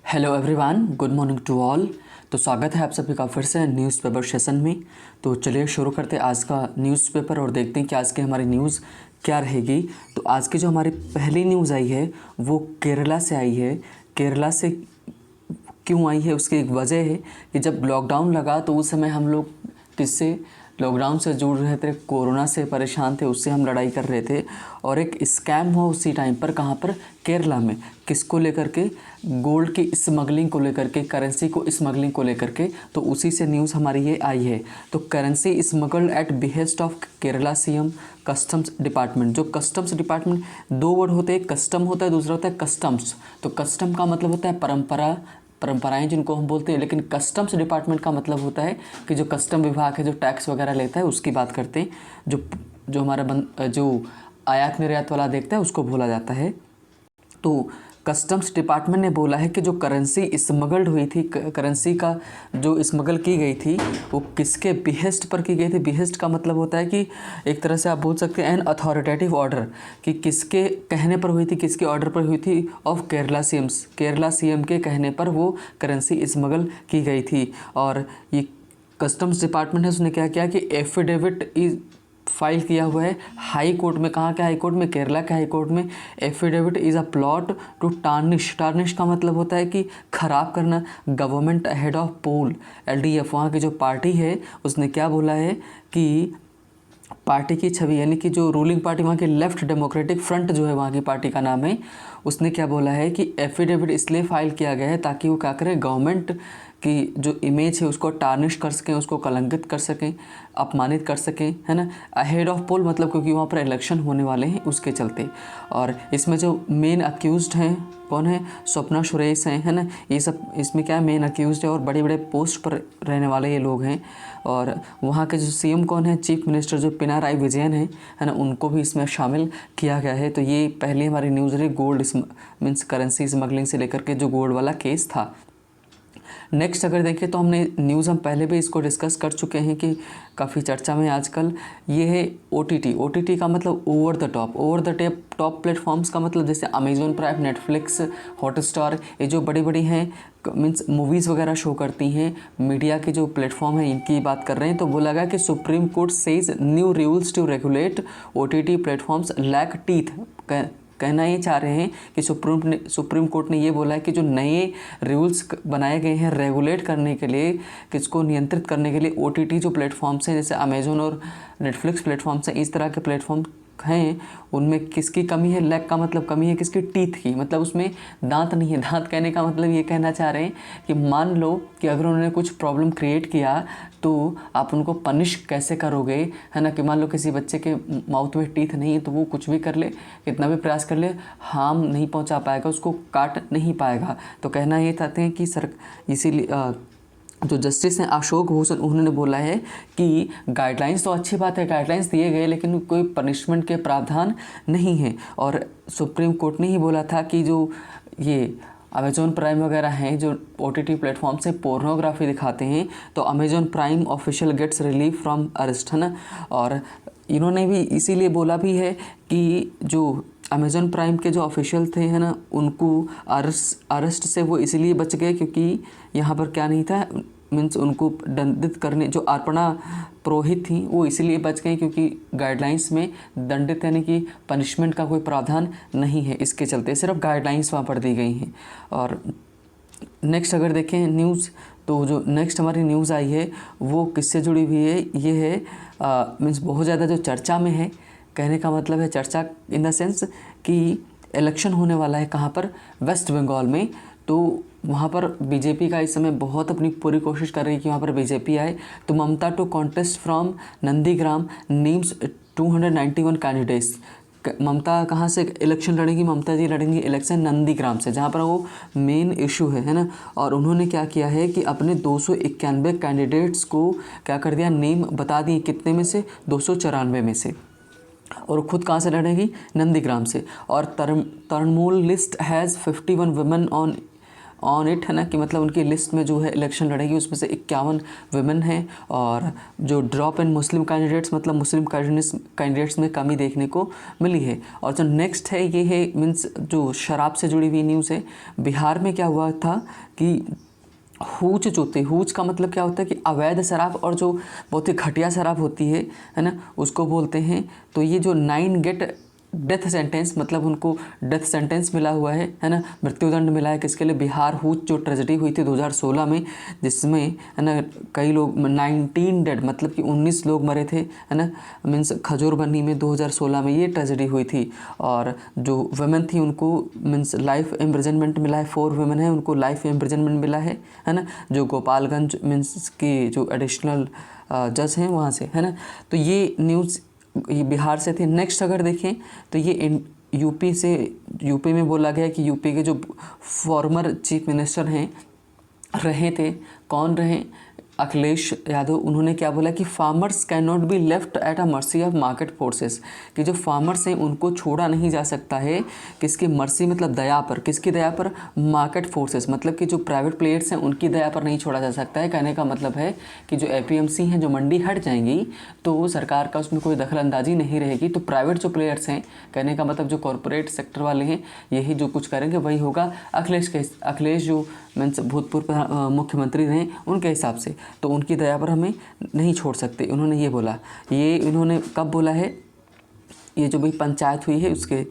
Hello everyone, good morning to all. तो स्वागत है आप सभी का फिर से न्यूज़पेपर सेशन में। तो चलिए शुरू करते हैं आज का न्यूज़पेपर और देखते हैं कि आज की हमारी न्यूज़ क्या रहेगी। तो आज की जो हमारी पहली न्यूज़ आई है वो केरला से आई है। केरला से क्यों आई है उसकी एक वजह है कि जब लॉकडाउन लगा तो उस समय हम लोग किससे लॉकडाउन से जुड़ रहे थे, कोरोना से परेशान थे, उससे हम लड़ाई कर रहे थे। और एक स्कैम हुआ उसी टाइम पर, कहाँ पर, केरला में। किसको लेकर के? गोल्ड की स्मगलिंग को लेकर के, करेंसी को स्मगलिंग को लेकर के। तो उसी से न्यूज़ हमारी ये आई है। तो currency smuggled at behest of Kerala CM customs department. जो कस्टम्स डिपार्टमेंट, दो वर्ड होते हैं, कस्टम होता है, दूसरा होता है कस्टम्स। तो कस्टम का मतलब होता है परंपराएं जिनको हम बोलते हैं, लेकिन कस्टम्स डिपार्टमेंट का मतलब होता है कि जो कस्टम विभाग है, जो टैक्स वगैरह लेता है, उसकी बात करते हैं। जो हमारा जो आयात निर्यात वाला देखता है उसको बोला जाता है। तो कस्टम्स डिपार्टमेंट ने बोला है कि जो करेंसी स्मगल्ड हुई थी, करेंसी का जो स्मगल की गई थी वो किसके बिहेस्ट पर की गई थी। बिहेस्ट का मतलब होता है कि एक तरह से आप बोल सकते हैं एन अथॉरिटेटिव ऑर्डर, कि किसके कहने पर हुई थी, किसके ऑर्डर पर हुई थी। ऑफ केरला सीएम के कहने पर वो करेंसी स्मगल की गई थी। और ये कस्टम्स डिपार्टमेंट है, उसने क्या किया कि एफिडेविट इज फाइल किया हुआ है हाई कोर्ट में। कहाँ के हाई कोर्ट में? केरला के हाई कोर्ट में। Affidavit is a plot to tarnish का मतलब होता है कि खराब करना government ahead of poll. LDF वहाँ की जो पार्टी है उसने क्या बोला है कि पार्टी की छवि, यानी कि जो रूलिंग पार्टी वहाँ की लेफ्ट डेमोक्रेटिक फ्रंट जो है, वहाँ की पार्टी का नाम है, उसने क्या बोला है कि एफिडेविट इसलिए फाइल किया गया है ताकि वो क्या करें, गवर्नमेंट की जो इमेज है उसको टार्निश कर सकें, उसको कलंकित कर सकें, अपमानित कर सकें, है ना। अहेड ऑफ पोल मतलब क्योंकि वहाँ पर इलेक्शन होने वाले हैं उसके चलते। और इसमें जो मेन अक्यूज्ड हैं कौन है? स्वप्ना सुरेश हैं, है ना। ये सब इसमें क्या है, मेन अक्यूज्ड है और बड़े बड़े पोस्ट पर रहने वाले ये लोग हैं। और वहाँ के जो सीएम कौन है? चीफ मिनिस्टर जो पिनाराई विजयन है ना, उनको भी इसमें शामिल किया गया है। तो ये पहली हमारी न्यूज़ रही गोल्ड मीन्स करेंसी स्मगलिंग से लेकर के जो गोल्ड वाला केस था। नेक्स्ट अगर देखें तो हमने न्यूज़ हम पहले भी इसको डिस्कस कर चुके हैं कि काफ़ी चर्चा में आजकल, ये है ओटीटी का मतलब ओवर द टॉप प्लेटफॉर्म्स का मतलब जैसे अमेजोन प्राइम, नेटफ्लिक्स, हॉटस्टार, ये जो बड़ी बड़ी हैं मीन्स मूवीज़ वगैरह शो करती हैं, मीडिया के जो प्लेटफॉर्म है इनकी बात कर रहे हैं। तो बोला गया कि supreme court says new rules to regulate OTT platforms lack teeth. कहना ये चाह रहे हैं कि सुप्रीम कोर्ट ने ये बोला है कि जो नए रूल्स बनाए गए हैं रेगुलेट करने के लिए, किसको नियंत्रित करने के लिए, ओटीटी जो प्लेटफॉर्म्स हैं जैसे अमेजोन और नेटफ्लिक्स प्लेटफॉर्म्स हैं, इस तरह के प्लेटफॉर्म हैं, उनमें किसकी कमी है? लैक का मतलब कमी है किसकी? टीथ की, मतलब उसमें दांत नहीं है। दांत कहने का मतलब ये कहना चाह रहे हैं कि मान लो कि अगर उन्होंने कुछ प्रॉब्लम क्रिएट किया तो आप उनको पनिश कैसे करोगे, है ना। कि मान लो किसी बच्चे के माउथ में टीथ नहीं है तो वो कुछ भी कर ले, कितना भी प्रयास कर ले, हार्म नहीं पहुंचा पाएगा, उसको काट नहीं पाएगा। तो कहना ये चाहते हैं कि इसीलिए जो जस्टिस हैं अशोक भूषण, उन्होंने बोला है कि गाइडलाइंस तो अच्छी बात है, गाइडलाइंस दिए गए, लेकिन कोई पनिशमेंट के प्रावधान नहीं है। और सुप्रीम कोर्ट ने ही बोला था कि जो ये अमेजोन प्राइम वगैरह हैं जो ओटीटी प्लेटफॉर्म से पोर्नोग्राफी दिखाते हैं, तो Amazon prime official gets relief from arrest, है ना। और इन्होंने भी इसीलिए बोला भी है कि जो अमेजोन प्राइम के जो ऑफिशियल थे, है ना, उनको अरेस्ट से वो इसलिए बच गए क्योंकि यहाँ पर क्या नहीं था, मीन्स उनको दंडित करने, जो अर्पणा पुरोहित थी वो इसलिए बच गई क्योंकि गाइडलाइंस में दंडित यानी कि पनिशमेंट का कोई प्रावधान नहीं है, इसके चलते सिर्फ गाइडलाइंस वहाँ पर दी गई हैं। और नेक्स्ट अगर देखें न्यूज़, तो जो नेक्स्ट हमारी न्यूज़ आई है वो किससे जुड़ी हुई है? ये है मीन्स बहुत ज़्यादा जो चर्चा में है, कहने का मतलब है चर्चा इन द सेंस कि इलेक्शन होने वाला है कहाँ पर? वेस्ट बंगाल में। तो वहाँ पर बीजेपी का इस समय बहुत अपनी पूरी कोशिश कर रही है कि वहाँ पर बीजेपी आए। तो Mamata to contest from Nandigram names 291 candidates. Mamata कहाँ से इलेक्शन लड़ेंगी? ममता जी लड़ेंगी इलेक्शन नंदीग्राम से, जहाँ पर वो मेन इशू है ना। और उन्होंने क्या किया है कि अपने 291 कैंडिडेट्स को क्या कर दिया, नेम बता दिए, कितने में से? 294 में से। और खुद कहाँ से लड़ेगी? नंदीग्राम से। और Trinamool list has 51 women on on it, है ना, कि मतलब उनकी लिस्ट में जो है इलेक्शन लड़ेगी उसमें से 51 वुमेन हैं। और जो ड्रॉप इन मुस्लिम कैंडिडेट्स, मतलब मुस्लिम कैंडिडेट्स में कमी देखने को मिली है। और जो नेक्स्ट है ये है मीन्स जो शराब से जुड़ी हुई न्यूज़ है। बिहार में क्या हुआ था कि हूच जो थे, हूच का मतलब क्या होता है कि अवैध शराब और जो बहुत ही घटिया शराब होती है ना, उसको बोलते हैं। तो ये जो 9 गेट डेथ सेंटेंस, मतलब उनको डेथ सेंटेंस मिला हुआ है ना, मृत्युदंड मिला है किसके लिए, बिहार हूच जो ट्रेजेडी हुई थी 2016 में, जिसमें है ना कई लोग 19 डेड मतलब कि 19 लोग मरे थे, है ना, मीन्स खजूरबनी में 2016 में ये ट्रेजेडी हुई थी। और जो वुमेन थी उनको मीन्स लाइफ इम्प्रिजनमेंट मिला है, 4 वुमेन है उनको लाइफ इम्प्रिजनमेंट मिला है ना, जो गोपालगंज मीन्स के जो एडिशनल जज हैं वहाँ से, है ना। तो ये न्यूज़ ये बिहार से थी। नेक्स्ट अगर देखें तो ये यूपी में बोला गया कि यूपी के जो फॉर्मर चीफ मिनिस्टर हैं रहे थे, कौन रहे, अखिलेश यादव, उन्होंने क्या बोला कि farmers can not be left at a mercy of market forces, कि जो फार्मर्स हैं उनको छोड़ा नहीं जा सकता है किसकी मर्सी, मतलब दया पर, किसकी दया पर, मार्केट फोर्सेस, मतलब कि जो प्राइवेट प्लेयर्स हैं उनकी दया पर नहीं छोड़ा जा सकता है। कहने का मतलब है कि जो एपीएमसी हैं जो मंडी हट जाएंगी तो सरकार का उसमें कोई दखलंदाजी नहीं रहेगी। तो प्राइवेट जो प्लेयर्स हैं, कहने का मतलब जो कॉरपोरेट सेक्टर वाले हैं, यही जो कुछ करेंगे वही होगा। अखिलेश जो मीन्स भूतपूर्व मुख्यमंत्री रहे उनके हिसाब से, तो उनकी दया पर हमें नहीं छोड़ सकते, उन्होंने ये बोला। ये इन्होंने कब बोला है, ये जो भी पंचायत हुई है उसके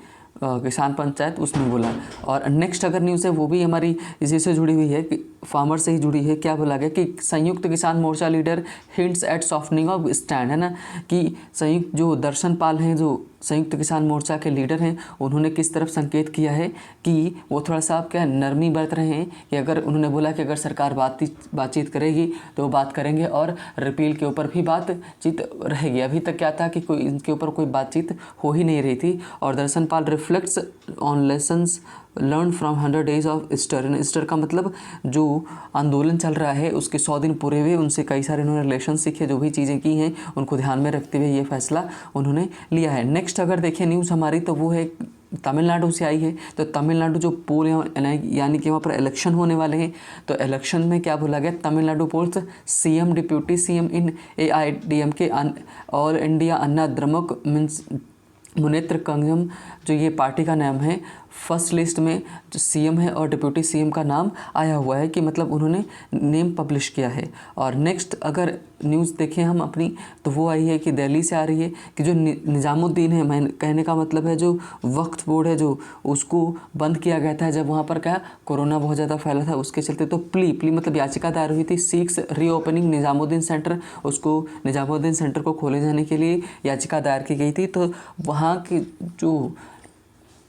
किसान पंचायत उसमें बोला। और नेक्स्ट अगर न्यूज़ है वो भी हमारी इसी से जुड़ी हुई है, कि फार्मर से ही जुड़ी है। क्या बोला गया कि Samyukt Kisan Morcha leader hints at softening of stand, है ना, कि संयुक्त जो दर्शन पाल हैं जो संयुक्त किसान मोर्चा के लीडर हैं, उन्होंने किस तरफ संकेत किया है कि वो थोड़ा सा क्या नरमी बरत रहे हैं, कि अगर उन्होंने बोला कि अगर सरकार बातचीत करेगी तो वो बात करेंगे और रिपील के ऊपर भी बातचीत रहेगी। अभी तक क्या था कि कोई इनके ऊपर कोई बातचीत हो ही नहीं रही थी। और Darshan Pal reflects on lessons learn from 100 days of Easter. Easter का मतलब जो आंदोलन चल रहा है उसके 100 दिन पूरे हुए, उनसे कई सारे उन्होंने लेसन सीखे, जो भी चीज़ें की हैं उनको ध्यान में रखते हुए ये फैसला उन्होंने लिया है। नेक्स्ट अगर देखें न्यूज़ हमारी तो वो है तमिलनाडु से आई है। तो तमिलनाडु जो पोल यानी कि वहाँ पर इलेक्शन होने वाले हैं, तो इलेक्शन में क्या बोला गया, Tamil Nadu polls CM deputy CM in AIADMK all India Anna Dramuk means Munnetra Kazhagam, जो ये पार्टी का नाम है, फर्स्ट लिस्ट में जो सीएम है और डिप्यूटी सीएम का नाम आया हुआ है, कि मतलब उन्होंने नेम पब्लिश किया है। और नेक्स्ट अगर न्यूज़ देखें हम अपनी तो वो आई है कि दिल्ली से आ रही है कि जो निज़ामुद्दीन है, मैं कहने का मतलब है जो वक्फ बोर्ड है जो उसको बंद किया गया था जब वहाँ पर क्या कोरोना बहुत ज़्यादा फैला था, उसके चलते तो प्ली मतलब याचिका दायर हुई थी, सीक्स रीओपनिंग निज़ामुद्दीन सेंटर, उसको निज़ामुद्दीन सेंटर को खोले जाने के लिए याचिका दायर की गई थी। तो वहाँ की जो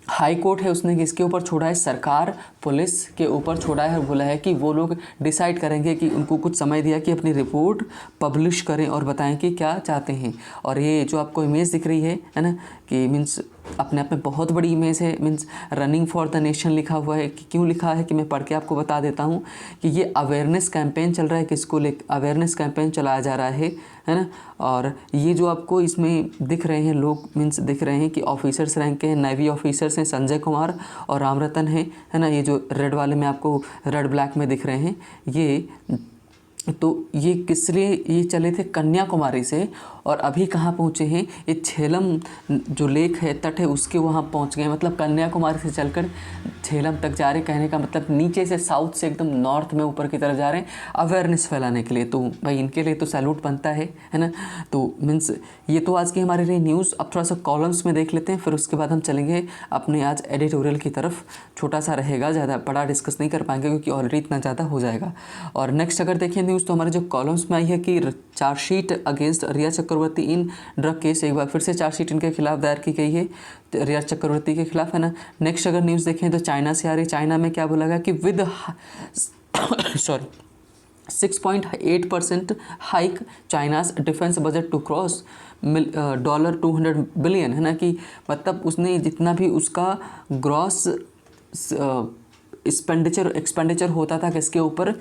हाई कोर्ट है उसने किसके ऊपर छोड़ा है, सरकार पुलिस के ऊपर छोड़ा है और बोला है कि वो लोग डिसाइड करेंगे, कि उनको कुछ समय दिया कि अपनी रिपोर्ट पब्लिश करें और बताएं कि क्या चाहते हैं। और ये जो आपको इमेज दिख रही है ना, कि मीन्स अपने आप में बहुत बड़ी इमेज है, means running for the nation लिखा हुआ है। कि क्यों लिखा है कि मैं पढ़ के आपको बता देता हूँ कि ये अवेयरनेस कैंपेन चल रहा है, किसको ले अवेयरनेस कैंपेन चलाया जा रहा है ना। और ये जो आपको इसमें दिख रहे हैं लोग मीन्स दिख रहे हैं कि ऑफिसर्स रैंक के हैं, नेवी ऑफिसर्स हैं, संजय कुमार और रामरतन है ना। ये जो रेड वाले में आपको रेड ब्लैक में दिख रहे हैं, ये तो ये किस लिए ये चले थे, कन्याकुमारी से, और अभी कहाँ पहुँचे हैं, ये झेलम जो लेक है तट है उसके वहाँ पहुँच गए, मतलब कन्याकुमारी से चलकर झेलम तक जा रहे। कहने का मतलब नीचे से साउथ से एकदम नॉर्थ में ऊपर की तरफ जा रहे हैं अवेयरनेस फैलाने के लिए। तो भाई इनके लिए तो सैल्यूट बनता है ना। तो मीन्स ये तो आज की हमारे लिए न्यूज़। अब थोड़ा सा कॉलम्स में देख लेते हैं, फिर उसके बाद हम चलेंगे अपने आज एडिटोरियल की तरफ। छोटा सा रहेगा, ज़्यादा बड़ा डिस्कस नहीं कर पाएंगे क्योंकि ऑलरेडी इतना ज़्यादा हो जाएगा। और नेक्स्ट अगर देखें न्यूज़ तो हमारे जो कॉलम्स में आई है कि चार्जशीट अगेंस्ट रिया चक्रवर्ती इन ड्रग केस, एक बार फिर से चार्जशीट इनके खिलाफ दायर की गई है, रिया चक्रवर्ती के खिलाफ, है ना। नेक्स्ट अगर न्यूज़ देखें तो चाइना से आ रही, चाइना में क्या बोला गया कि with 6.8% hike China's defence budget to cross $200 billion, है ना। कि मतलब उसने जितना भी उसका ग्रॉस एक्सपेंडिचर होता था किसके ऊपर,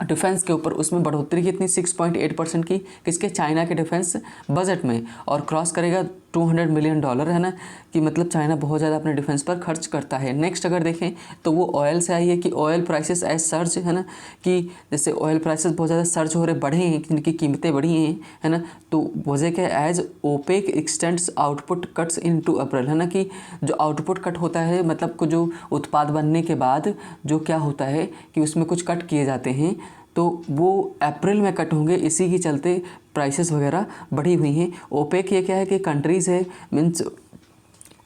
डिफेंस के ऊपर, उसमें बढ़ोतरी कितनी 6.8% की, किसके, चाइना के डिफेंस बजट में, और क्रॉस करेगा $200 मिलियन है ना, कि मतलब चाइना बहुत ज़्यादा अपने डिफेंस पर खर्च करता है। नेक्स्ट अगर देखें तो वो ऑयल से आई है कि ऑयल प्राइसेस एज सर्ज, है ना, कि जैसे ऑयल प्राइसेस बहुत ज़्यादा सर्ज हो रहे, बढ़े हैं, जिनकी कीमतें बढ़ी हैं, है ना, तो वजह क्या है, as OPEC extends output cuts into April, है ना, कि जो आउटपुट कट होता है मतलब को जो उत्पाद बनने के बाद जो क्या होता है कि उसमें कुछ कट किए जाते हैं, तो वो अप्रैल में कट होंगे, इसी के चलते प्राइसेस वगैरह बढ़ी हुई हैं। ओपेक ये क्या है कि कंट्रीज़ है, means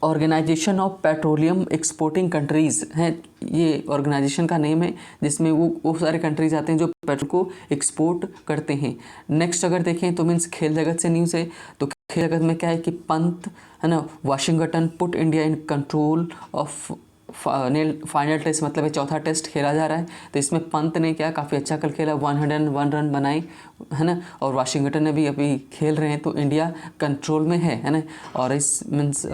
organization of petroleum exporting countries हैं, ये ऑर्गेनाइजेशन का नेम है, जिसमें वो सारे कंट्रीज आते हैं जो पेट्रोल को एक्सपोर्ट करते हैं। नेक्स्ट अगर देखें तो मीन्स खेल जगत से न्यूज़ है, तो खेल जगत में क्या है कि पंत, है ना, Washington put India in control of final test, मतलब चौथा टेस्ट खेला जा रहा है, तो इसमें पंत ने क्या काफ़ी अच्छा कल खेला, 101 रन बनाए, है ना, और वाशिंगटन ने भी अभी खेल रहे हैं, तो इंडिया कंट्रोल में है ना, और इस मीन्स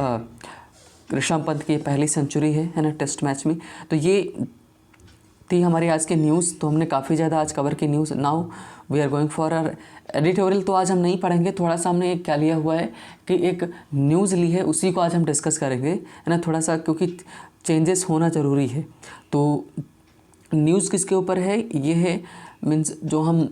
ऋषभ पंत की पहली सेंचुरी है ना टेस्ट मैच में। तो ये थी हमारी आज की न्यूज़, तो हमने काफ़ी ज़्यादा आज कवर की news. Now we are going for our editorial. तो आज हम नहीं पढ़ेंगे, थोड़ा सा हमने क्या लिया हुआ है कि एक न्यूज़ ली है, उसी को आज हम डिस्कस करेंगे, है ना, थोड़ा सा, क्योंकि चेंजेस होना ज़रूरी है। तो न्यूज़ किसके ऊपर है, ये है मीन्स जो हम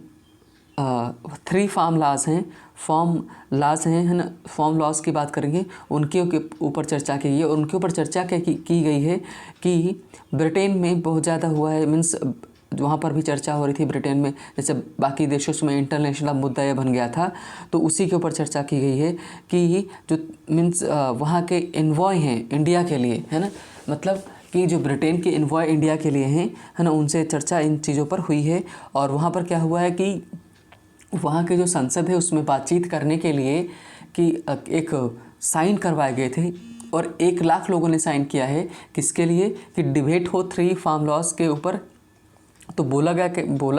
3 फार्म लॉज हैं, फॉर्म लॉज हैं, है ना, फॉर्म लॉज की बात करेंगे, उनके ऊपर चर्चा की गई है। और उनके ऊपर चर्चा की गई है कि ब्रिटेन में बहुत ज़्यादा हुआ है, मीन्स वहाँ पर भी चर्चा हो रही थी ब्रिटेन में, जैसे बाकी देशों में इंटरनेशनल मुद्दा ये बन गया था, तो उसी के ऊपर चर्चा की गई है कि जो मीन्स वहाँ के इन्वॉय हैं इंडिया के लिए, है ना, मतलब कि जो ब्रिटेन के इन्वॉय इंडिया के लिए हैं, है ना, उनसे चर्चा इन चीज़ों पर हुई है। और वहाँ पर क्या हुआ है कि वहाँ के जो संसद है उसमें बातचीत करने के लिए कि एक साइन करवाए गए थे, और 1 लाख लोगों ने साइन किया है, किसके लिए, कि डिबेट हो 3 फार्म लॉज के ऊपर। तो बोला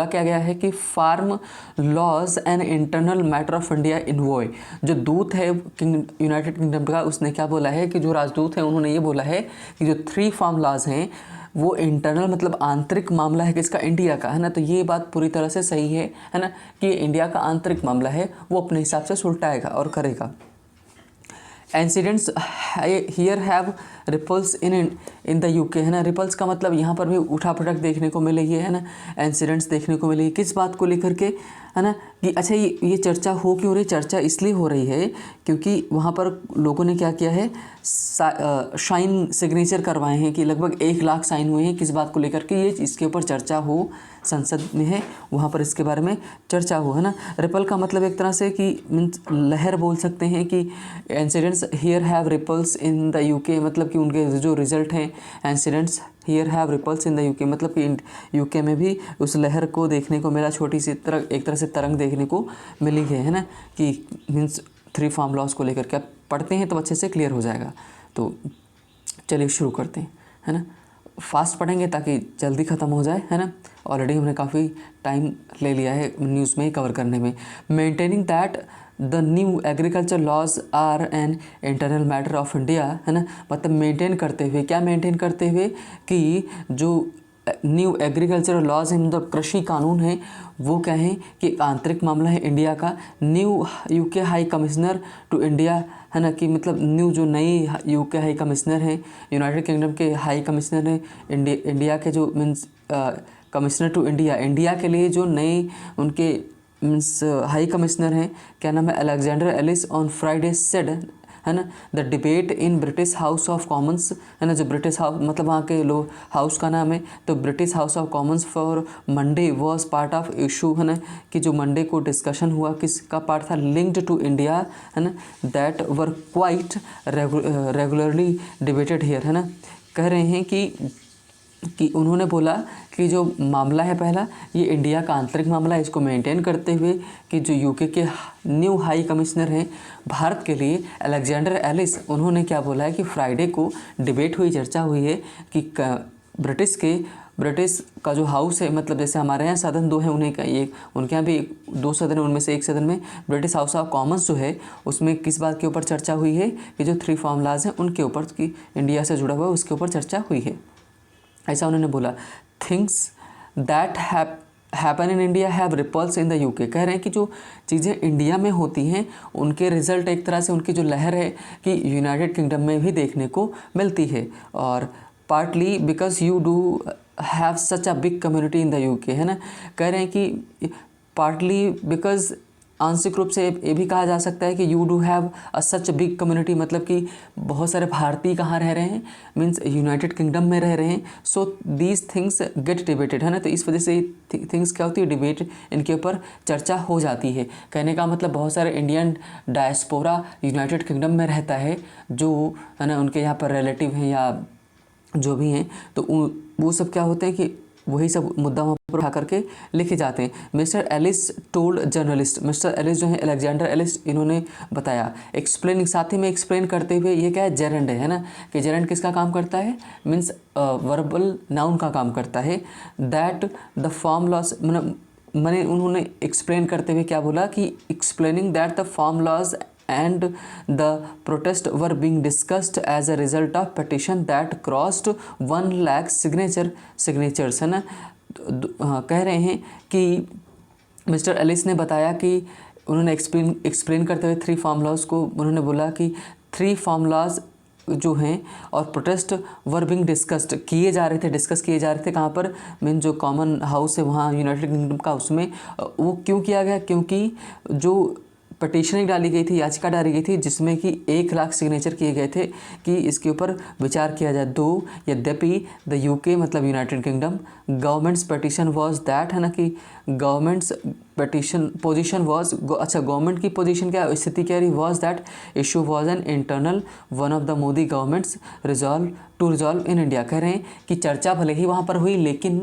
क्या गया है कि farm laws and internal matter of India envoy, जो दूत है यूनाइटेड किंगडम का, उसने क्या बोला है कि जो राजदूत हैं उन्होंने ये बोला है कि जो 3 फार्म लॉज हैं वो इंटरनल मतलब आंतरिक मामला है किसका, इंडिया का, है ना। तो ये बात पूरी तरह से सही है ना, कि इंडिया का आंतरिक मामला है, वो अपने हिसाब से सुलटाएगा और करेगा। Incidents here have ripples in the UK, है ना, रिपल्स का मतलब यहाँ पर भी उठापटक देखने को मिली है ना, इंसिडेंट्स देखने को मिली, किस बात को लेकर के, है ना, कि अच्छा ये चर्चा हो क्यों रही, चर्चा इसलिए हो रही है क्योंकि वहाँ पर लोगों ने क्या किया है, साइन सिग्नेचर करवाए हैं, कि लगभग 1 लाख साइन हुए हैं, किस बात को लेकर के, ये इसके ऊपर चर्चा हो, संसद में है वहाँ पर इसके बारे में चर्चा हो, है ना। रिपल का मतलब एक तरह से कि मीन्स लहर बोल सकते हैं, कि incidents here have ripples in the UK, मतलब कि उनके जो रिजल्ट हैं, incidents here have ripples in the UK, मतलब कि यूके में भी उस लहर को देखने को मिला, छोटी सी एक तरह से तरंग देखने को मिली है ना, कि मीन्स 3 फार्म लॉज को लेकर के पढ़ते हैं तो अच्छे से क्लियर हो जाएगा। तो चलिए शुरू करते हैं, है ना, फास्ट पढ़ेंगे ताकि जल्दी ख़त्म हो जाए, है ना। ऑलरेडी हमने काफ़ी टाइम ले लिया है न्यूज़ में ही कवर करने में। Maintaining that the new agriculture laws are an internal matter of India, है ना, मतलब मेंटेन करते हुए, क्या मेंटेन करते हुए, कि जो न्यू एग्रीकल्चर लॉज हैं, मतलब कृषि कानून है, वो क्या है कि आंतरिक मामला है इंडिया का। New UK high commissioner to India, है ना, कि मतलब न्यू जो नई यूके हाई कमिश्नर हैं, यूनाइटेड किंगडम के हाई कमिश्नर हैं, इंडिया के जो means commissioner to India, India के लिए जो नए उनके मीन्स हाई कमिश्नर हैं, क्या नाम है, Alexander Ellis, on Friday said, है ना, the debate in British House of Commons, है ना, जो ब्रिटिश हाउस मतलब वहाँ के लोग हाउस का नाम है, तो British House of Commons for Monday was part of issue, है ना, कि जो मंडे को डिस्कशन हुआ किसका पार्ट था, लिंक्ड टू इंडिया, है ना, that were quite regularly debated here, है ना। कह रहे हैं कि उन्होंने बोला कि जो मामला है पहला, ये इंडिया का आंतरिक मामला है, इसको मेंटेन करते हुए कि जो यूके के न्यू हाई कमिश्नर हैं भारत के लिए, अलेक्जेंडर एलिस, उन्होंने क्या बोला है कि फ्राइडे को डिबेट हुई, चर्चा हुई है कि ब्रिटिश का जो हाउस है, मतलब जैसे हमारे यहाँ सदन 2 हैं, उन्हें का एक, उनके यहाँ भी 2 सदन है, उनमें से एक सदन में ब्रिटिश हाउस ऑफ कॉमन्स जो है, उसमें किस बात के ऊपर चर्चा हुई है कि जो 3 फार्म लॉज हैं उनके ऊपर, कि इंडिया से जुड़ा हुआ है, उसके ऊपर चर्चा हुई है, ऐसा उन्होंने बोला। Things that happen in India have ripples in the UK. कह रहे हैं कि जो चीज़ें इंडिया में होती हैं उनके रिजल्ट एक तरह से उनकी जो लहर है कि यूनाइटेड किंगडम में भी देखने को मिलती है। और partly because you do have such a big community in the UK, है ना। कह रहे हैं कि पार्टली बिकॉज आंशिक रूप से ये भी कहा जा सकता है कि you do have a such big community, मतलब कि बहुत सारे भारतीय कहाँ रह रहे हैं, मीन्स यूनाइटेड किंगडम में रह रहे हैं। So these things get debated, है ना। तो इस वजह से थिंग्स क्या होती है, डिबेट, इनके ऊपर चर्चा हो जाती है। कहने का मतलब बहुत सारे इंडियन डायस्पोरा यूनाइटेड किंगडम में रहता है, जो है ना उनके यहाँ पर रिलेटिव हैं या जो भी हैं, तो वो सब क्या होते हैं कि वही सब मुद्दा वहाँ पर उठा करके लिखे जाते हैं। Mister Ellis told journalist, mister Ellis जो है अलेक्जेंडर एलिस, इन्होंने बताया एक्सप्लेनिंग, साथ ही में एक्सप्लेन करते हुए, ये क्या है, जेरेंड है ना, कि जेरेंड किसका काम करता है, मीन्स वर्बल नाउन का काम करता है। दैट द फॉर्म लॉस, मैंने उन्होंने एक्सप्लेन करते हुए क्या बोला कि explaining that the farm laws and the protest were being discussed as a result of petition that crossed 1 lakh signatures, है ना। कह रहे हैं कि मिस्टर एलिस ने बताया कि उन्होंने एक्सप्लेन करते हुए 3 फार्म लॉज को उन्होंने बोला कि 3 फार्म लॉज जो हैं और प्रोटेस्ट वर बिंग डिस्कस किए जा रहे थे कहाँ पर, मीन जो कॉमन हाउस है वहाँ यूनाइटेड किंगडम का, उसमें वो क्यों किया गया, क्योंकि जो पटिशन डाली गई थी, याचिका डाली गई थी, जिसमें कि 1 लाख सिग्नेचर किए गए थे कि इसके ऊपर विचार किया जाए। दो यद्यपि द यूके मतलब United kingdom governments petition was that, है ना, कि गवर्नमेंट्स पटिशन पोजीशन वॉज, अच्छा गवर्नमेंट की पोजीशन क्या स्थिति क्या रही, was that issue was an internal one of the Modi governments resolve in India. कह रहे हैं कि चर्चा भले ही वहाँ पर हुई, लेकिन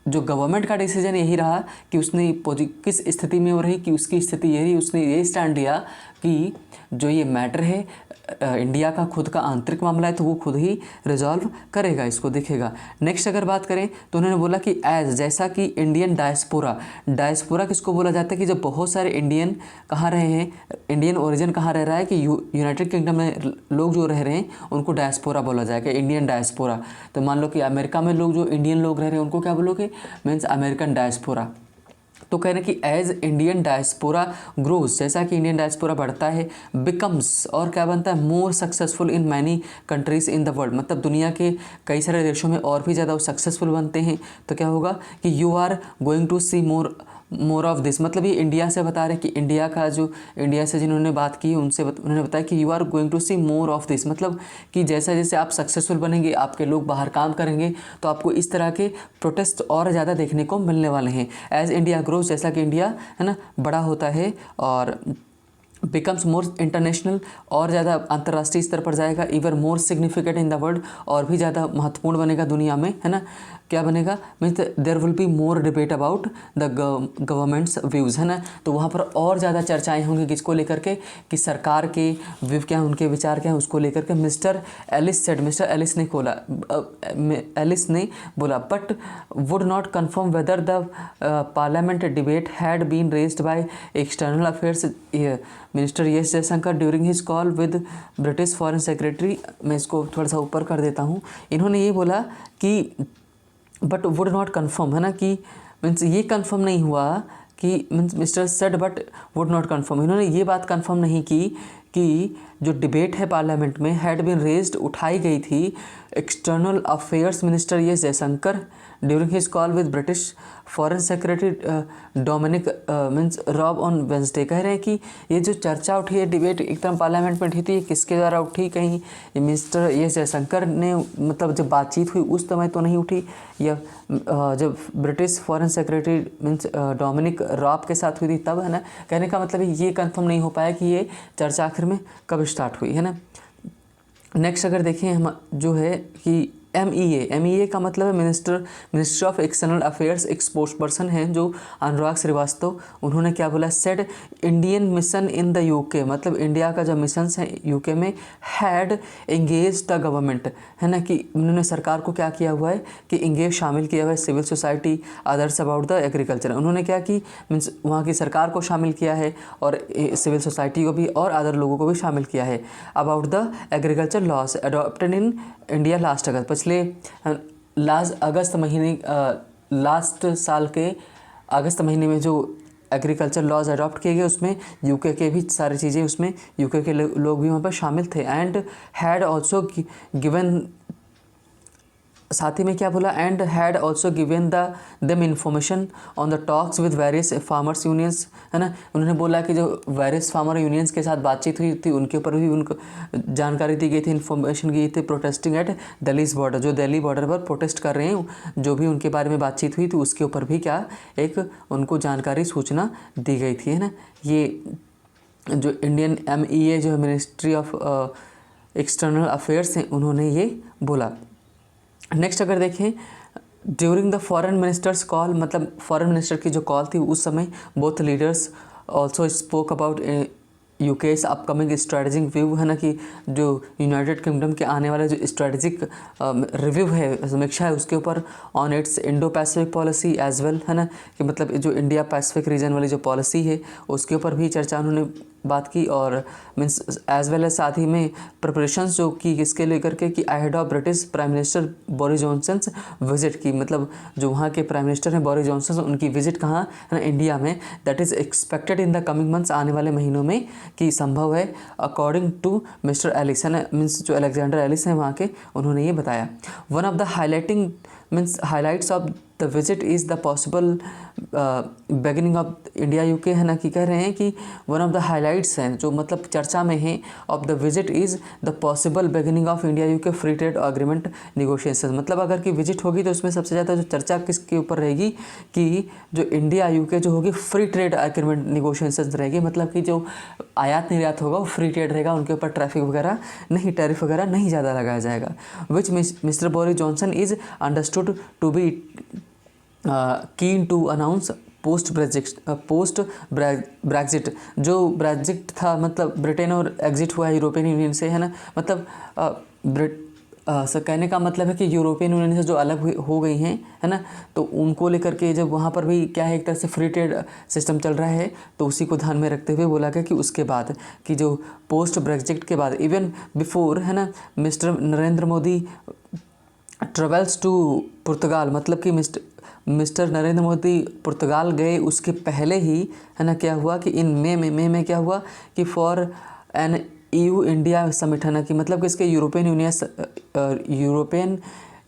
जो गवर्नमेंट का डिसीजन यही रहा कि उसने किस स्थिति में वो रही कि उसकी स्थिति ये रही, उसने ये स्टैंड लिया कि जो ये मैटर है इंडिया का खुद का आंतरिक मामला है, तो वो खुद ही रिजॉल्व करेगा, इसको देखेगा। नेक्स्ट अगर बात करें तो उन्होंने बोला कि एज, जैसा कि इंडियन डायस्पोरा किसको बोला जाता है, कि जब बहुत सारे इंडियन कहाँ रहे हैं, इंडियन ओरिजिन कहाँ रह रहा है, कि यूनाइटेड किंगडम में लोग जो रह रहे हैं उनको डायस्पोरा बोला जाएगा, इंडियन डायस्पोरा। तो मान लो कि अमेरिका में लोग जो इंडियन लोग रह रहे हैं उनको क्या बोलोगे, मीन्स अमेरिकन डायस्पोरा। तो कह रहे हैं कि एज इंडियन डायस्पोरा ग्रोज, जैसा कि इंडियन डायस्पोरा बढ़ता है, बिकम्स, और क्या बनता है, more successful in many countries in the world, मतलब दुनिया के कई सारे देशों में और भी ज़्यादा वो सक्सेसफुल बनते हैं, तो क्या होगा कि you are going to see more of this, मतलब ये इंडिया से बता रहे हैं कि इंडिया का जो, इंडिया से जिन्होंने बात की उनसे उन्होंने बताया कि you are going to see more of this, मतलब कि जैसा जैसे आप सक्सेसफुल बनेंगे, आपके लोग बाहर काम करेंगे, तो आपको इस तरह के प्रोटेस्ट और ज़्यादा देखने को मिलने वाले हैं। एज इंडिया ग्रोज, जैसा कि इंडिया है ना बड़ा होता है, और बिकम्स मोर इंटरनेशनल, और ज़्यादा अंतर्राष्ट्रीय स्तर पर जाएगा, even more significant in the world, और भी ज़्यादा महत्वपूर्ण बनेगा दुनिया में, है ना। क्या बनेगा, means there will be more debate about the government's views, है ना। तो वहाँ पर और ज़्यादा चर्चाएं होंगी किसको लेकर के, कि सरकार के व्यू क्या है, उनके विचार क्या है, उसको लेकर के। मिस्टर एलिस ने बोला but would not confirm whether the parliament debate had been raised by external affairs minister S Jaishankar during his call with British foreign secretary. मैं इसको थोड़ा सा ऊपर कर देता हूँ। इन्होंने ये बोला कि बट वुड नॉट कन्फर्म, है ना, कि मीन्स ये कन्फर्म नहीं हुआ कि means mister said but would not confirm, इन्होंने ये बात कन्फर्म नहीं की कि जो डिबेट है पार्लियामेंट में हैड बीन रेज्ड, उठाई गई थी external affairs minister S Jaishankar during his call with British foreign secretary Dominic means Raab on Wednesday. कह रहे हैं कि ये जो चर्चा उठी है, डिबेट एकदम पार्लियामेंट में उठी थी, किसके द्वारा उठी, कहीं मिनिस्टर एस जयशंकर ने, मतलब जब बातचीत हुई उस समय तो नहीं उठी, या जब British foreign secretary means Dominic Raab के साथ हुई थी तब, है ना। कहने का मतलब ये कंफर्म नहीं हो पाया कि ये चर्चा आखिर में कब स्टार्ट हुई, है ना। नेक्स्ट अगर देखें हम जो है कि MEA का मतलब है मिनिस्टर ऑफ एक्सटर्नल अफेयर्स, एक स्पोर्ट्स पर्सन हैं जो अनुराग श्रीवास्तव, उन्होंने क्या बोला, said Indian mission in the UK, मतलब इंडिया का जो मिशन है यूके में, हैड एंगेज द गवर्नमेंट, है ना, कि उन्होंने सरकार को क्या किया हुआ है कि एंगेज शामिल किया हुआ है, civil society others about the agriculture, उन्होंने क्या कि मीन्स वहाँ की सरकार को शामिल किया है और सिविल सोसाइटी को भी और अदर लोगों को भी शामिल किया है, about the agriculture laws adopted in India last August, पिछले लास्ट अगस्त महीने लास्ट साल के अगस्त महीने में जो एग्रीकल्चर लॉज अडॉप्ट किए गए उसमें यूके के भी सारी चीज़ें, उसमें यूके के लोग भी वहाँ पर शामिल थे। एंड हैड ऑल्सो गिवन, साथ ही में क्या बोला, and had also given them information on the talks with various farmers unions, है ना। उन्होंने बोला कि जो वेरियस फार्मर यूनियंस के साथ बातचीत हुई थी उनके ऊपर भी उनको जानकारी दी गई थी, इन्फॉर्मेशन दी गई थी। प्रोटेस्टिंग एट दिल्लीज बॉर्डर, जो दिल्ली बॉर्डर पर प्रोटेस्ट कर रहे हैं, जो भी उनके बारे में बातचीत हुई थी उसके ऊपर भी क्या एक उनको जानकारी सूचना दी गई थी, है ना। ये जो इंडियन MEA जो मिनिस्ट्री ऑफ एक्सटर्नल अफेयर्स हैं उन्होंने ये बोला। नेक्स्ट अगर देखें, during the foreign ministers call, मतलब फॉरेन मिनिस्टर की जो कॉल थी उस समय both leaders also spoke about UK's upcoming strategic view, है ना, कि जो यूनाइटेड किंगडम के आने वाले जो स्ट्रेटजिक रिव्यू है, समीक्षा है उसके ऊपर, on its Indo Pacific policy as well, है ना, कि मतलब जो इंडिया पैसिफिक रीजन वाली जो पॉलिसी है उसके ऊपर भी चर्चा उन्होंने बात की। और मीन्स एज वेल एज साथ ही में प्रिपरेशंस जो की किसके लेकर के, कि ahead of British prime minister Boris Johnson visit की, मतलब जो वहाँ के प्राइम मिनिस्टर हैं बोरिस जॉनसन, उनकी विजिट कहाँ है ना, इंडिया में, that is expected in the coming months, आने वाले महीनों में कि संभव है, अकॉर्डिंग टू मिस्टर एलिस, है ना, मीन्स जो अलेक्जेंडर एलिस हैं वहाँ के, उन्होंने ये बताया। One of the highlighting means highlights of the visit is the possible beginning of India UK, है ना, कि कह रहे हैं कि वन ऑफ द हाईलाइट्स हैं जो मतलब चर्चा में है of the visit is the possible beginning of India UK free trade agreement negotiation, मतलब अगर की विजिट होगी तो उसमें सबसे ज़्यादा जो चर्चा किसके ऊपर रहेगी, कि जो इंडिया यूके जो होगी फ्री ट्रेड अग्रीमेंट निगोशिएशन रहेगी, मतलब कि जो आयात निर्यात होगा वो फ्री ट्रेड रहेगा, उनके ऊपर ट्रैफिक वगैरह नहीं, टैरिफ वगैरह नहीं ज़्यादा लगाया जाएगा। Which mister Boris Johnson is understood to be keen to announce post Brexit, जो ब्रेक्जिट था मतलब ब्रिटेन और एग्जिट हुआ है यूरोपियन यूनियन से, है ना, मतलब कहने का मतलब है कि यूरोपियन यूनियन से जो अलग हो गई हैं, है ना, तो उनको लेकर के जब वहाँ पर भी क्या है एक तरह से फ्री ट्रेड सिस्टम चल रहा है, तो उसी को ध्यान में रखते हुए बोला गया कि उसके बाद कि जो पोस्ट ब्रेक्जिट के बाद, इवन बिफोर, है ना, mister Narendra Modi travels to Portugal, मतलब कि मिस्टर नरेंद्र मोदी पुर्तगाल गए उसके पहले ही, है ना, क्या हुआ कि इन मई में क्या हुआ कि for an EU India summit, है ना, कि मतलब कि इसके यूरोपियन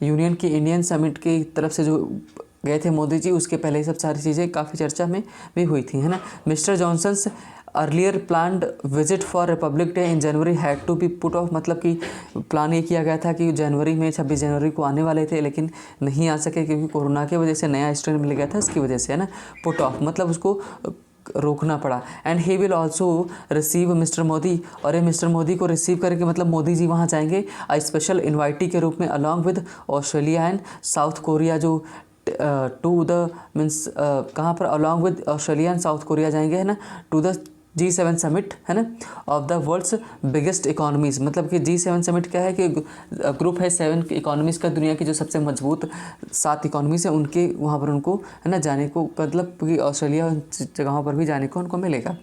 यूनियन की इंडियन समिट की तरफ से जो गए थे मोदी जी, उसके पहले ही सब सारी चीज़ें काफ़ी चर्चा में भी हुई थी, है ना। Mister Johnson's earlier planned visit for Republic Day in January had to be put off, मतलब कि प्लान ये किया गया था कि जनवरी में 26 जनवरी को आने वाले थे, लेकिन नहीं आ सके क्योंकि कोरोना की वजह से नया स्ट्रेन मिल गया था, इसकी वजह से, है ना, पुट ऑफ, मतलब उसको रोकना पड़ा। And he will also receive mister Modi, और ये मिस्टर मोदी को रिसीव करके मतलब मोदी जी वहाँ जाएंगे स्पेशल इन्वाइटी के रूप में, along with Australia and South Korea, जो टू द मीन्स कहाँ पर, along with Australia and South Korea जाएंगे, है ना, टू द G7 समिट, है ना, of the world's biggest economies, मतलब कि G7 समिट क्या है कि ग्रुप है 7 इकोनॉमीज़ का, दुनिया की जो सबसे मजबूत 7 इकोनॉमीज़ हैं उनके, वहाँ पर उनको, है ना, जाने को, मतलब कि ऑस्ट्रेलिया जगहों पर भी जाने को उनको मिलेगा,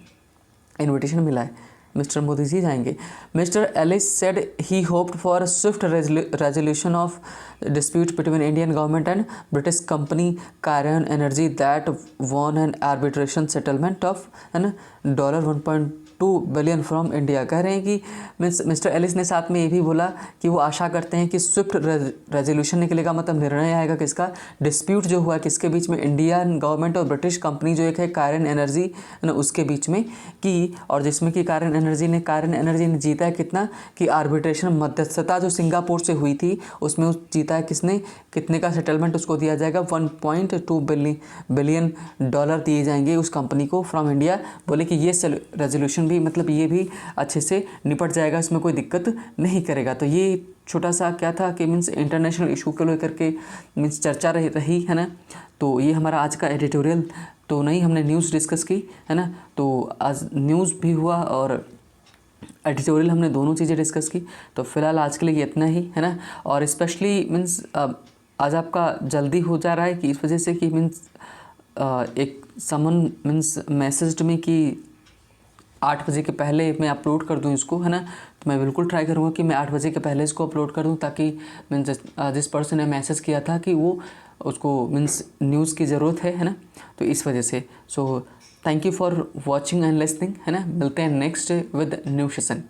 इन्विटेशन मिला है, मिस्टर मोदी जी जाएंगे। Mister Ellis said he hoped for swift resolution of dispute between Indian government and British company Cairn Energy that won an arbitration settlement of, है ना, $1.2 बिलियन फ्रॉम इंडिया। कह रहे हैं कि मिस्टर एलिस ने साथ में ये भी बोला कि वो आशा करते हैं कि स्विफ्ट रेजोल्यूशन निकलेगा, मतलब निर्णय आएगा किसका, डिस्प्यूट जो हुआ किसके बीच में, इंडियन गवर्नमेंट और ब्रिटिश कंपनी जो एक है कायरन एनर्जी, है ना, उसके बीच में, कि और जिसमें कि कायरन एनर्जी ने जीता है कितना, कि आर्बिट्रेशन मध्यस्थता जो सिंगापुर से हुई थी उसमें जीता है किसने, कितने का सेटलमेंट उसको दिया जाएगा, $1.2 बिलियन दिए जाएंगे उस कंपनी को फ्रॉम इंडिया। बोले कि ये रेजोल्यूशन भी मतलब ये भी अच्छे से निपट जाएगा, इसमें कोई दिक्कत नहीं करेगा। तो ये छोटा सा क्या था कि मीन्स इंटरनेशनल इशू को लेकर के मीन्स चर्चा रही, है ना। तो ये हमारा आज का एडिटोरियल, तो नहीं हमने न्यूज़ डिस्कस की, है ना, तो आज न्यूज़ भी हुआ और एडिटोरियल हमने दोनों चीज़ें डिस्कस की। तो फिलहाल आज के लिए ये इतना ही, है ना। और स्पेशली मीन्स आज आपका जल्दी हो जा रहा है कि इस वजह से कि मीन्स एक समन मीन्स मैसेज में कि 8 बजे के पहले मैं अपलोड कर दूं इसको, है ना। तो मैं बिल्कुल ट्राई करूँगा कि मैं 8 बजे के पहले इसको अपलोड कर दूं, ताकि मीन्स जिस पर्सन ने मैसेज किया था कि वो उसको मीन्स न्यूज़ की ज़रूरत है ना, तो इस वजह से। So thank you for watching and listening, है ना। मिलते हैं नेक्स्ट विद न्यू सेशन।